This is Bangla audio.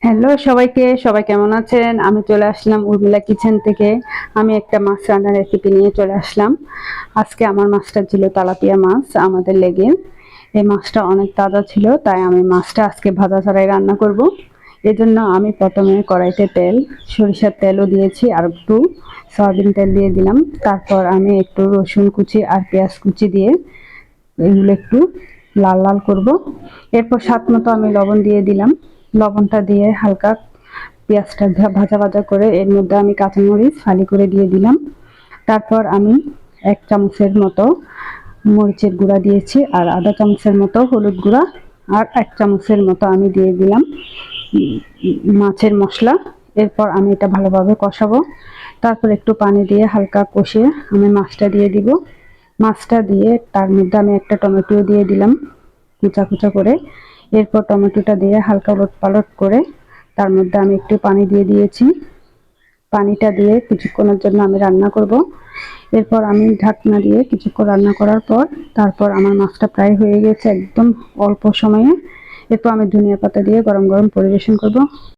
হ্যালো সবাইকে, সবাই কেমন আছেন? আমি চলে আসলাম উর্মিলা কিচেন থেকে। আমি একটা মাছ রান্নার রেসিপি নিয়ে চলে আসলাম। আজকে আমার মাছটা ছিল তেলাপিয়া মাছ আমাদের লেগে। এই মাছটা অনেক তাজা ছিল, তাই আমি মাছটা আজকে ভাজা ছাড়াই রান্না করব। এজন্য আমি প্রথমে কড়াইতে সরিষার তেলও দিয়েছি, আর একটু সয়াবিন তেল দিয়ে দিলাম। তারপর আমি একটু রসুন কুচি আর পেঁয়াজ কুচি দিয়ে এগুলো একটু লাল লাল করব। এরপর স্বাদ মতো আমি লবণ দিয়ে দিলাম। লবণটা দিয়ে হালকা পেঁয়াজটা ভাজা ভাজা করে এর মধ্যে আমি কাঁচামরিচ ফালি করে দিয়ে দিলাম। তারপর আমি 1 চামচের মতো মরিচের গুঁড়া দিয়েছি, আর আধা চামচের মতো হলুদ গুঁড়া, আর 1 চামচের মতো আমি দিয়ে দিলাম মাছের মশলা। এরপর আমি এটা ভালোভাবে কষাবো। তারপর একটু পানি দিয়ে হালকা কষিয়ে আমি মাছটা দিয়ে দিব। মাছটা দিয়ে তার মধ্যে আমি একটা টমেটো দিয়ে দিলাম কুচা কুচা করে। এরপর টমেটোটা দিয়ে হালকা ওলটপালট করে তার মধ্যে আমি একটু পানি দিয়ে দিয়েছি। পানিটা দিয়ে কিছুক্ষণের জন্য আমি রান্না করব। এরপর আমি ঢাকনা দিয়ে কিছুক্ষণ রান্না করার পর তারপর আমার মাছটা প্রায় হয়ে গেছে একদম অল্প সময়ে। এরপর আমি ধনিয়া পাতা দিয়ে গরম গরম পরিবেশন করব।